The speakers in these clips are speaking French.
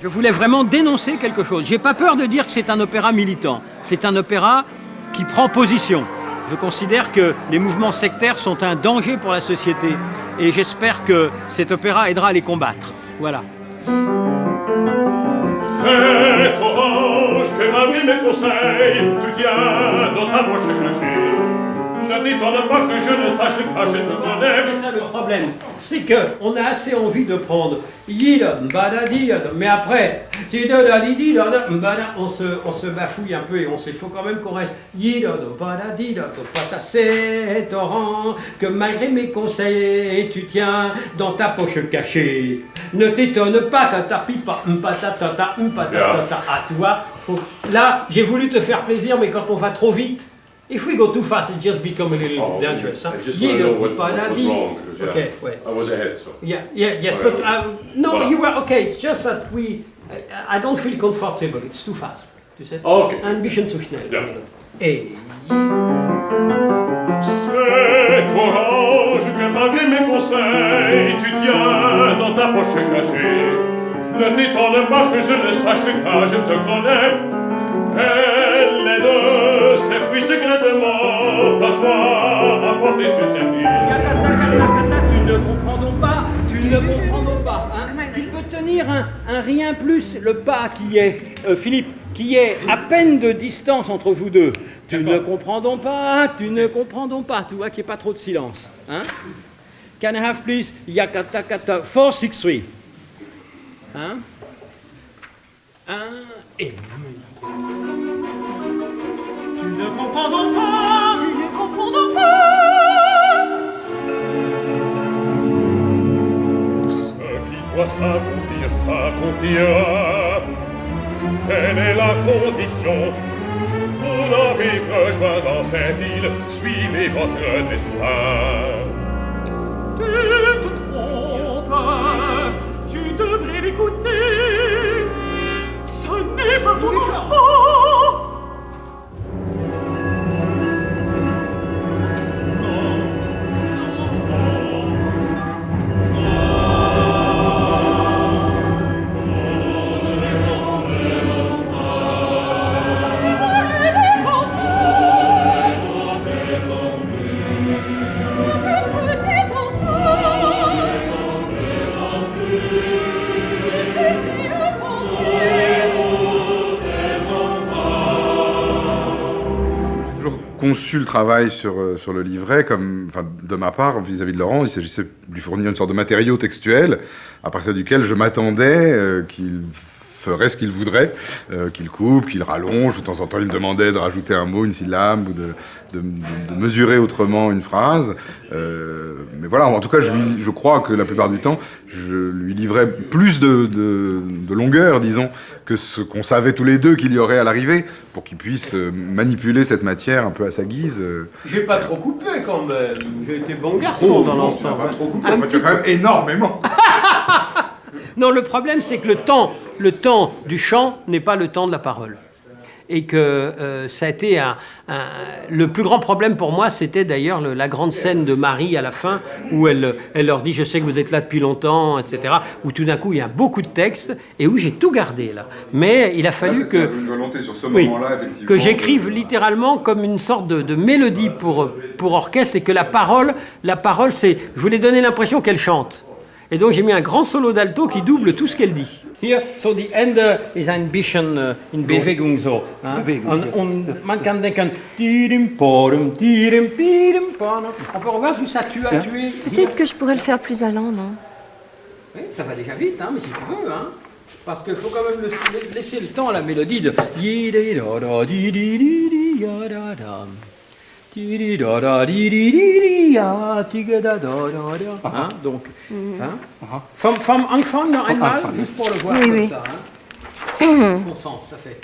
Je voulais vraiment dénoncer quelque chose. J'ai pas peur de dire que c'est un opéra militant. C'est un opéra qui prend position. Je considère que les mouvements sectaires sont un danger pour la société. Et j'espère que cet opéra aidera à les combattre. Voilà. C'est orange que malgré mes conseils, tu tiens dans ta poche cachée. Ne t'étonne pas que je ne sache pas, je te connais. C'est ça le problème, c'est qu'on a assez envie de prendre mais après, on se bafouille un peu et il faut quand même qu'on reste c'est orange que malgré mes conseils, tu tiens dans ta poche cachée. Ne t'étonne pas que ta pipa Ah, tu vois, là, j'ai voulu te faire plaisir, mais quand on va trop vite, if we go too fast, it just become a little dangerous. I just want to know what was wrong. Because, Okay, wait. I was ahead, so. Yes, Voilà. but no, Voilà. you were okay. It's just that I don't feel comfortable. It's too fast. Tu sais? Okay. Ein bisschen zu schnell. Ja. Et C'est orange que malgré mes conseils, tu tiens dans ta poche cachée. Ne t'étonne pas que je ne sache pas, je te connais. Elle est de ces fruits secrètement par toi apportés sur tes pieds. tu ne comprends pas. Hein? Tu peux tenir un rien plus le pas qui est, Philippe, qui est à peine de distance entre vous deux. Tu ne comprends donc pas, tu vois qu'il n'y ait pas trop de silence. Hein? Can I have please Yakatakata 4-6-3. Hein? 1 et... Tu ne comprends donc pas, tu ne comprends donc pas. Ce qui doit s'accomplir s'accomplira. Quelle est la condition? Vous n'avez que joint dans cette île, suivez votre destin. Tu te trompes, tu devrais l'écouter. Ce n'est pas ton enfant. Conçu le travail sur le livret, comme, enfin, de ma part, vis-à-vis de Laurent, il s'agissait de lui fournir une sorte de matériau textuel à partir duquel je m'attendais qu'il ferait ce qu'il voudrait, qu'il coupe, qu'il rallonge. De temps en temps, il me demandait de rajouter un mot, une syllabe, ou de mesurer autrement une phrase. Mais voilà, en tout cas, je crois que la plupart du temps, je lui livrais plus de longueur, disons, que ce qu'on savait tous les deux qu'il y aurait à l'arrivée, pour qu'il puisse manipuler cette matière un peu à sa guise. J'ai pas trop coupé quand même. J'ai été bon garçon dans l'ensemble. Pas trop coupé, enfin, tu as quand même énormément. Non, le problème, c'est que le temps du chant n'est pas le temps de la parole. Et que ça a été le plus grand problème pour moi, c'était d'ailleurs la grande scène de Marie à la fin, où elle leur dit « Je sais que vous êtes là depuis longtemps », etc., où tout d'un coup, il y a beaucoup de textes, et où j'ai tout gardé, là. Mais il a fallu que... une volonté sur ce moment-là, effectivement. Que j'écrive littéralement comme une sorte de mélodie pour orchestre, et que la parole, c'est... Je voulais donner l'impression qu'elle chante. Et donc j'ai mis un grand solo d'alto qui double tout ce qu'elle dit. Hier, so the Ende ist ein bisschen in Bewegung so. Und man kann denken, on peut revoir tout ça, tu as tué. Peut-être que je pourrais le faire plus allant, non? Oui, ça va déjà vite, hein, mais si tu veux, hein. Parce qu'il faut quand même laisser le temps à la mélodie de... Hein, donc, hein? Vom Anfang noch einmal, juste pour le voir oui, comme oui. ça. Hein? Bon sens, ça fait.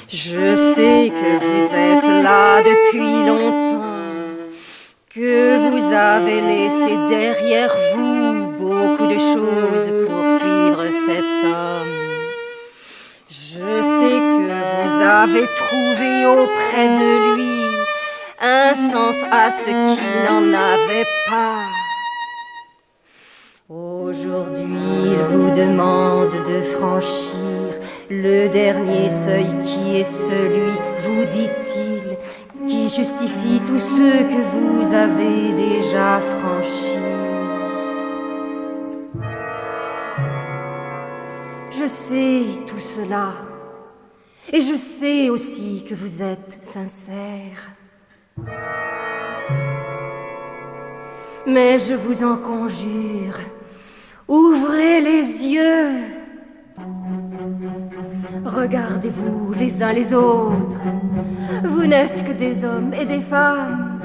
Je sais que vous êtes là depuis longtemps, que vous avez laissé derrière vous beaucoup de choses pour suivre cet homme. Je sais que vous avez trouvé auprès de lui un sens à ce qui n'en avait pas. Au Aujourd'hui, il vous demande de franchir le dernier seuil qui est celui, vous dit-il, qui justifie tous ceux que vous avez déjà franchis. Je sais tout cela, et je sais aussi que vous êtes sincère. Mais je vous en conjure, ouvrez les yeux. Regardez-vous les uns les autres. Vous n'êtes que des hommes et des femmes,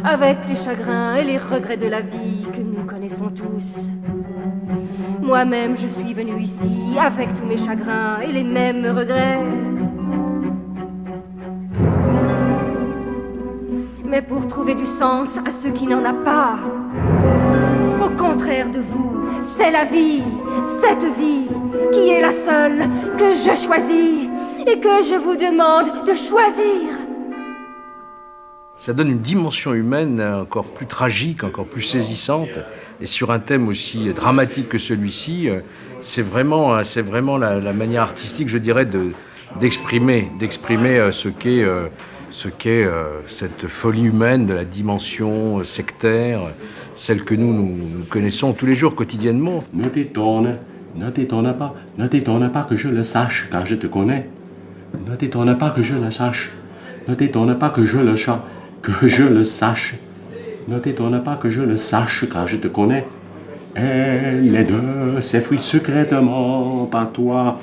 avec les chagrins et les regrets de la vie que nous connaissons tous. Moi-même, je suis venue ici avec tous mes chagrins et les mêmes regrets. Mais pour trouver du sens à ce qui n'en a pas. Au contraire de vous, c'est la vie, cette vie, qui est la seule que je choisis et que je vous demande de choisir. Ça donne une dimension humaine encore plus tragique, encore plus saisissante. Et sur un thème aussi dramatique que celui-ci, c'est vraiment la manière artistique, je dirais, d'exprimer ce qu'est cette folie humaine de la dimension sectaire, celle que nous connaissons tous les jours, quotidiennement. Ne t'étonne pas que je le sache, car je te connais. Ne t'étonne pas que je le sache. Ne t'étonne pas que je le sache. Ne t'étonne pas que je le sache, car je te connais. Et les deux s'effrient secrètement par toi,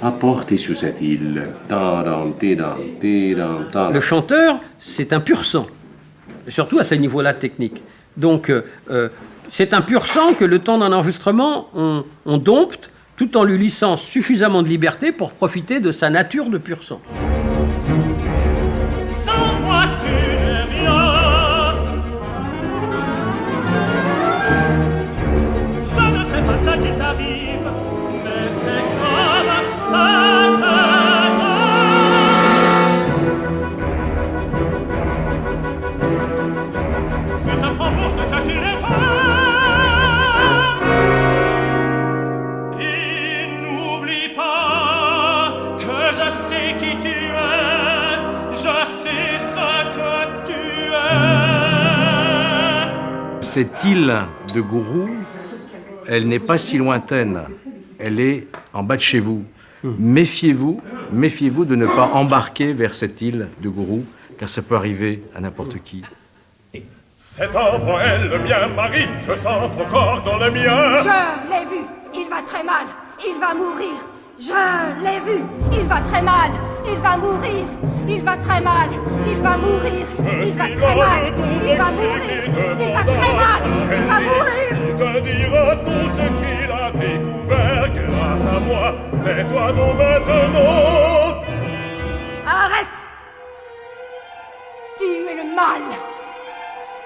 apportés sur cette île. Le chanteur, c'est un pur sang, surtout à ce niveau-là technique. Donc, c'est un pur sang que le temps d'un enregistrement, on dompte, tout en lui laissant suffisamment de liberté pour profiter de sa nature de pur sang. Sans moi, tu n'es rien. Je ne sais pas ça qui t'arrive, mais c'est grave, ça te grave. Tu te prends pour ce que tu n'es pas. Et n'oublie pas que je sais qui tu es, je sais ce que tu es. Cette île de Gourou, elle n'est pas si lointaine. Elle est en bas de chez vous. Méfiez-vous de ne pas embarquer vers cette île de Gourou, car ça peut arriver à n'importe qui. Cet enfant est le mien, Marie, je sens son corps dans le mien. Je l'ai vu, il va très mal, il va mourir. Je l'ai vu, il va très mal, il va mourir. Il va très mal, il va mourir. Il va très mal, il va mourir. Il va très mal, il va mourir. Il te dira tout ce qu'il a découvert grâce à moi. Tais-toi donc maintenant. Arrête! Tu es le mal.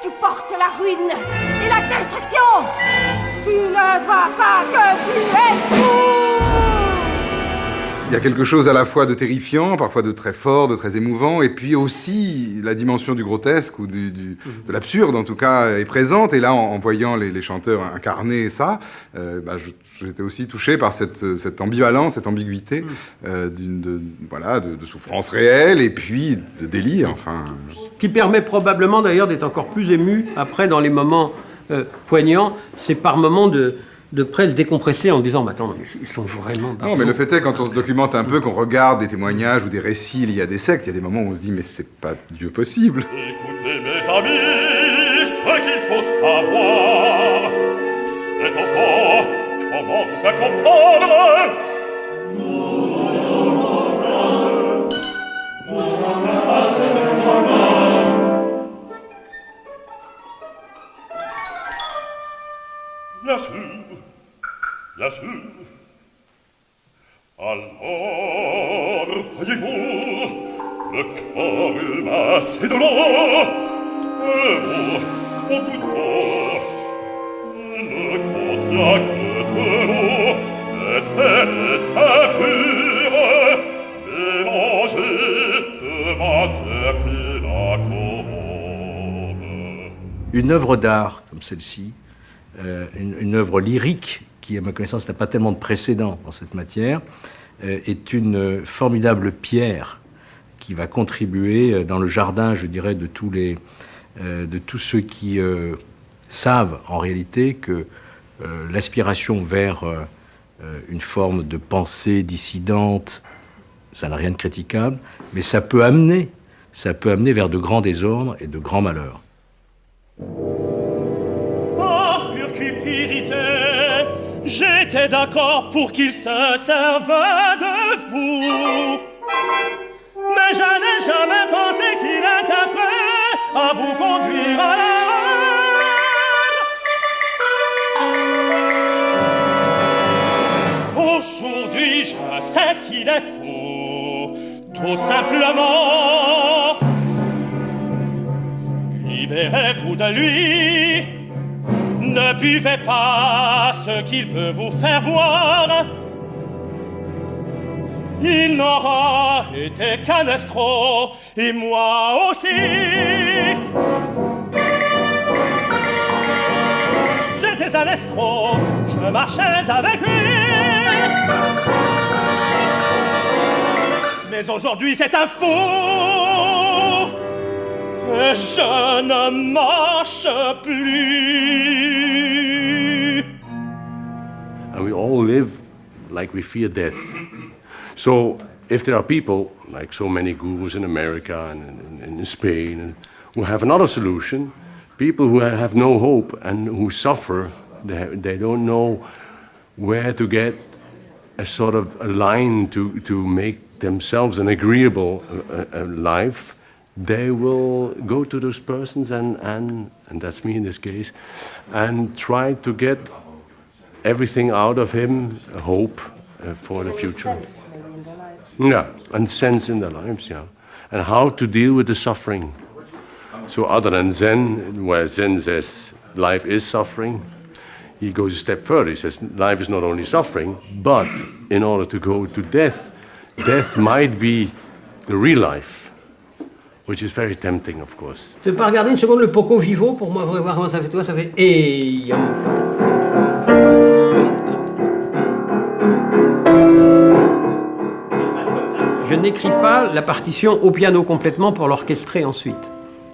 Tu portes la ruine et la destruction. Tu ne vois pas que tu es fou. Il y a quelque chose à la fois de terrifiant, parfois de très fort, de très émouvant, et puis aussi la dimension du grotesque ou de l'absurde, en tout cas, est présente. Et là, en voyant les chanteurs incarner ça, j'étais aussi touché par cette ambivalence, cette ambiguïté de souffrance réelle et puis de délire. Enfin, Qui permet probablement d'ailleurs d'être encore plus ému après dans les moments poignants. C'est par moments de presque décompresser en disant mais attends, ils sont vraiment... Non, mais le fait est, quand on se documente un peu, qu'on regarde des témoignages ou des récits liés à des sectes, il y a des moments où on se dit mais c'est pas Dieu possible. Écoutez mes amis, ce qu'il faut savoir, c'est au fond comment vous faire comprendre. Bien sûr. Alors, voyez-vous, le corps humain, c'est de l'eau, beaucoup d'eau. Ne contient que de l'eau, et c'est impure, mélangée de matière qui la corrompt. Une œuvre d'art comme celle-ci, une œuvre lyrique qui, à ma connaissance, n'a pas tellement de précédent dans cette matière, est une formidable pierre qui va contribuer dans le jardin, je dirais, de tous ceux qui savent en réalité que l'aspiration vers une forme de pensée dissidente, ça n'a rien de critiquable, mais ça peut amener vers de grands désordres et de grands malheurs. Par pure cupidité, j'étais d'accord pour qu'il se serve de vous. Mais je n'ai jamais pensé qu'il était prêt à vous conduire à la haine. Aujourd'hui, je sais qu'il est faux, tout simplement. Libérez-vous de lui, ne buvez pas ce qu'il veut vous faire boire. Il n'aura été qu'un escroc, et moi aussi. J'étais un escroc, je marchais avec lui. Mais aujourd'hui c'est un fou, et je ne marche plus. And we all live like we fear death. So if there are people, like so many gurus in America and in Spain, and who have another solution, people who have no hope and who suffer, they don't know where to get a sort of a line to make themselves an agreeable life, they will go to those persons and that's me in this case, and try to get everything out of him, hope for the future. Sense, maybe, in their lives. Yeah, and sense in their lives, yeah. And how to deal with the suffering. So other than Zen, where Zen says life is suffering, he goes a step further. He says life is not only suffering, but in order to go to death, death might be the real life, which is very tempting, of course. Tu peux pas regarder une seconde le Poco Vivo pour moi voir comment ça fait toi, ça fait et je n'écris pas la partition au piano complètement pour l'orchestrer ensuite.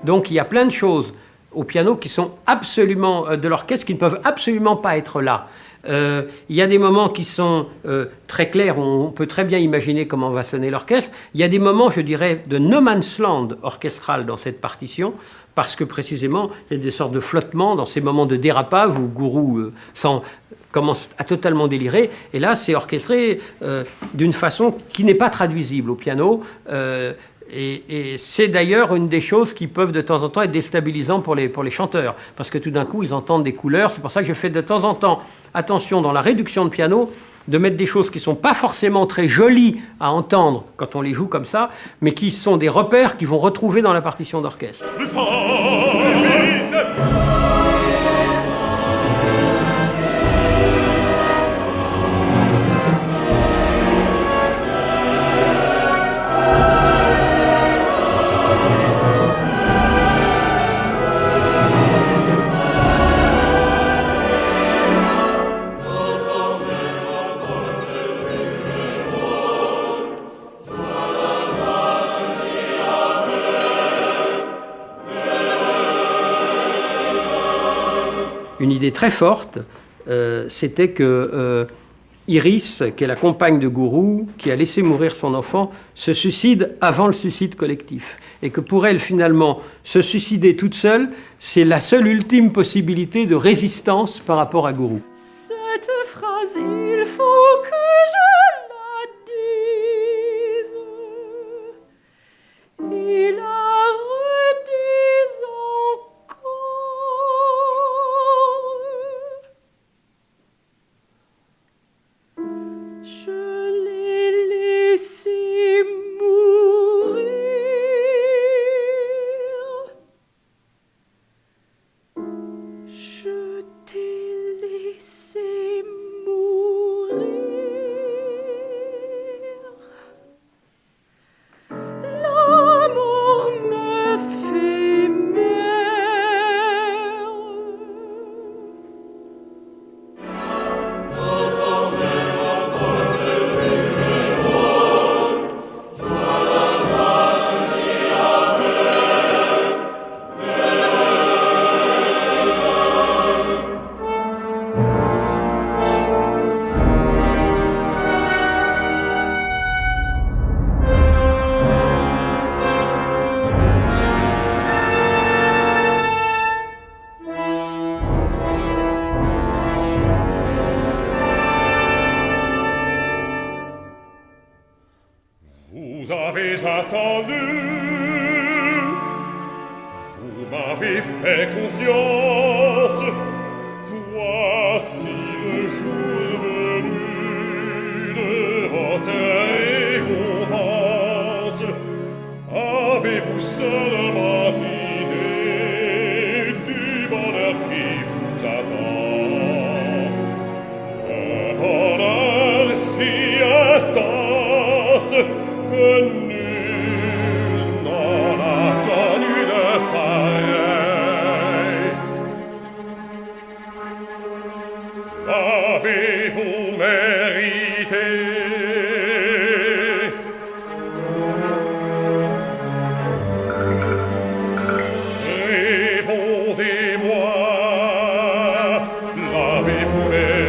Donc il y a plein de choses au piano qui sont absolument de l'orchestre qui ne peuvent absolument pas être là. Il y a des moments qui sont très clairs, on peut très bien imaginer comment va sonner l'orchestre. Il y a des moments, je dirais, de no man's land orchestral dans cette partition, parce que précisément, il y a des sortes de flottements dans ces moments de dérapage où Gourou commence à totalement délirer. Et là, c'est orchestré d'une façon qui n'est pas traduisible au piano. Et c'est d'ailleurs une des choses qui peuvent de temps en temps être déstabilisantes pour les chanteurs, parce que tout d'un coup, ils entendent des couleurs. C'est pour ça que je fais de temps en temps attention dans la réduction de piano, de mettre des choses qui ne sont pas forcément très jolies à entendre quand on les joue comme ça, mais qui sont des repères qu'ils vont retrouver dans la partition d'orchestre. Plus fort, vite. Une idée très forte, c'était que Iris, qui est la compagne de Gourou, qui a laissé mourir son enfant, se suicide avant le suicide collectif. Et que pour elle, finalement, se suicider toute seule, c'est la seule ultime possibilité de résistance par rapport à Gourou. Cette phrase, il faut que je la dise. Et la redise encore. Je l'ai laissé mourir. Je t'ai laissé mourir. Vous avez attendu, vous m'avez fait confiance. Voici le jour venu de votre récompense. Avez-vous seulement idée du bonheur qui vous attend? Un bonheur si intense que nul n'en a connu de pareil. Avez-vous mérité? Répondez-moi, l'avez-vous mérité?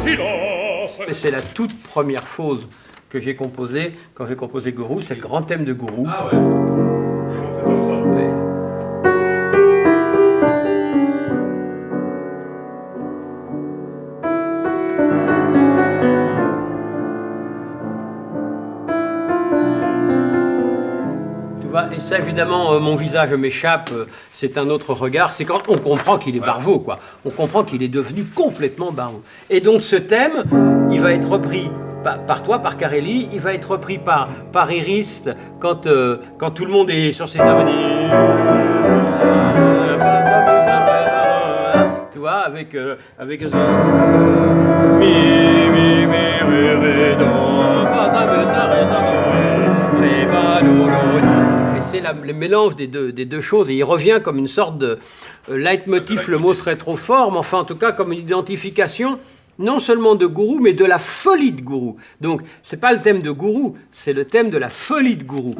Silence! Et c'est la toute première chose que j'ai composée quand j'ai composé Gourou, c'est le grand thème de Gourou. Ah ouais? C'est comme ça. Ouais. Tu vois, et ça évidemment, mon visage m'échappe, c'est un autre regard, c'est quand on comprend qu'il est Barjot, quoi. On comprend qu'il est devenu complètement Barjot. Et donc ce thème, il va être repris par toi, par Carelli, il va être repris par Iris quand tout le monde est sur ses harmonies. Tu vois, avec mi, mi, ré, ré, do, fa, sa, me, sa, ré, sa, do, ré, fa, do, do, do. Et c'est le mélange des deux choses, et il revient comme une sorte de leitmotiv, le mot serait trop fort, mais enfin en tout cas comme une identification non seulement de Gourou, mais de la folie de Gourou. Donc, c'est pas le thème de Gourou, c'est le thème de la folie de Gourou.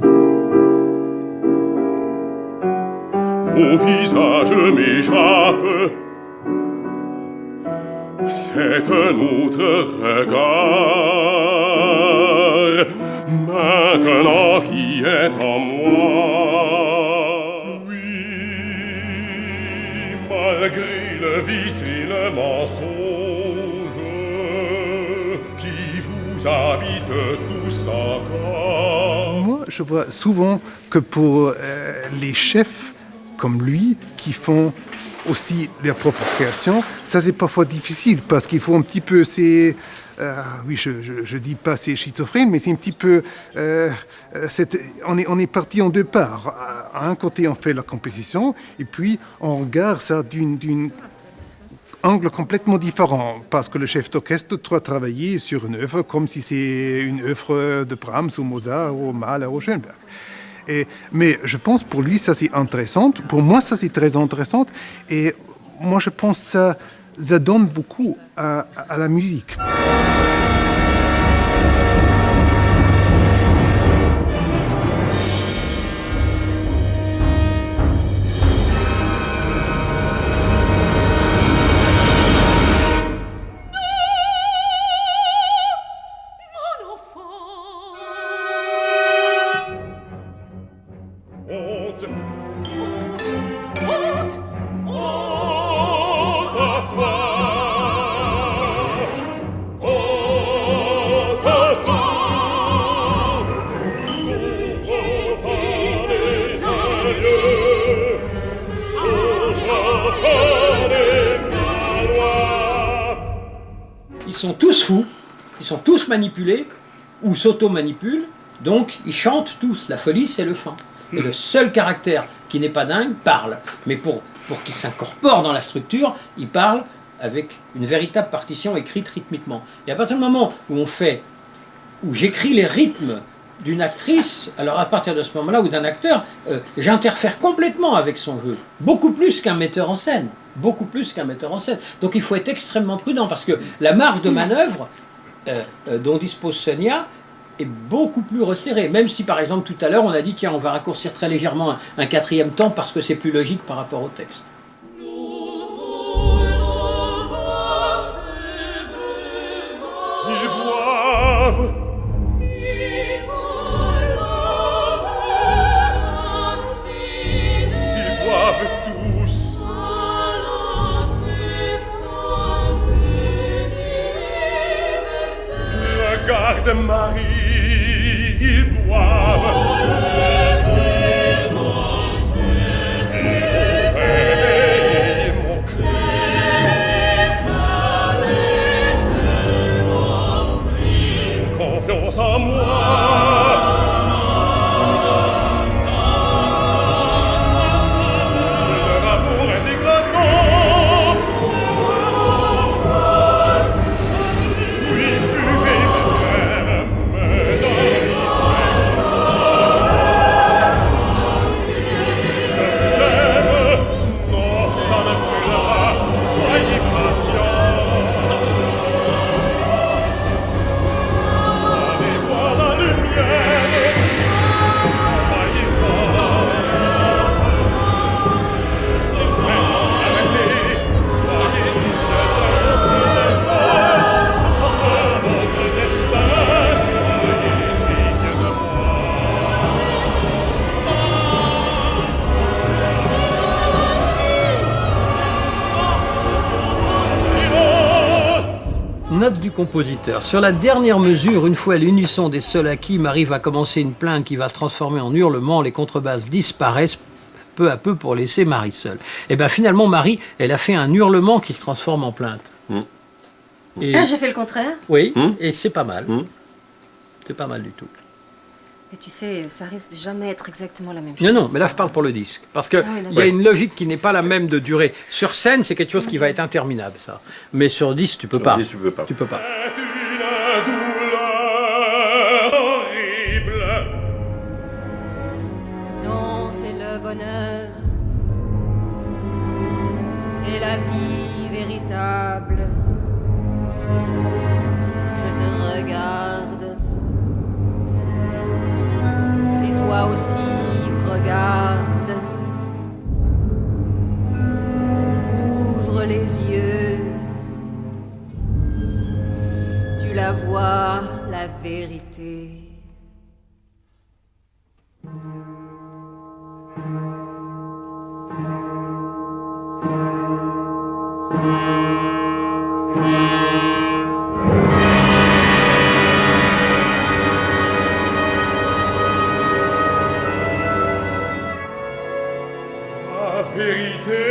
Mon visage m'échappe, c'est un autre regard, maintenant qui est en moi. Oui, malgré le vice et le mensonge qui vous habitent tous encore. Moi, je vois souvent que pour les chefs comme lui, qui font aussi leur propre création, ça c'est parfois difficile parce qu'il faut un petit peu oui, je dis pas c'est schizophrène, mais c'est un petit peu on est parti en deux parts. À un côté, on fait la composition, et puis on regarde ça d'un angle complètement différent, parce que le chef d'orchestre doit travailler sur une œuvre comme si c'est une œuvre de Brahms ou Mozart ou Mahler ou Schoenberg. Mais je pense pour lui ça c'est intéressant, pour moi ça c'est très intéressant, et moi je pense que ça donne beaucoup à la musique. Ils sont tous fous, ils sont tous manipulés, ou s'auto-manipulent, donc ils chantent tous. La folie, c'est le chant. Et le seul caractère qui n'est pas dingue parle. Mais pour qu'il s'incorpore dans la structure, il parle avec une véritable partition écrite rythmiquement. Et à partir du moment où j'écris les rythmes d'une actrice, alors à partir de ce moment-là, ou d'un acteur, j'interfère complètement avec son jeu. Beaucoup plus qu'un metteur en scène. Beaucoup plus qu'un metteur en scène. Donc il faut être extrêmement prudent, parce que la marge de manœuvre dont dispose Sonia est beaucoup plus resserrée. Même si par exemple tout à l'heure on a dit tiens on va raccourcir très légèrement un quatrième temps parce que c'est plus logique par rapport au texte. Ils boivent, du compositeur. Sur la dernière mesure, une fois l'unisson des sols acquis, Marie va commencer une plainte qui va se transformer en hurlement. Les contrebasses disparaissent peu à peu pour laisser Marie seule. Et bien finalement, Marie, elle a fait un hurlement qui se transforme en plainte. Et, J'ai fait le contraire. oui, et c'est pas mal. C'est pas mal du tout. Et tu sais, ça risque de jamais être exactement la même chose. Non, mais là je parle pour le disque. Parce qu'il d'accord. y a une logique qui n'est pas la même de durée. Sur scène, c'est quelque chose qui va être interminable, ça. Mais sur disque, tu peux pas. Tu peux pas. Tu peux pas. C'est une douleur horrible. Non, c'est le bonheur et la vie véritable. Je te regarde et toi aussi regarde. Ouvre les yeux, tu la vois, la vérité. La vérité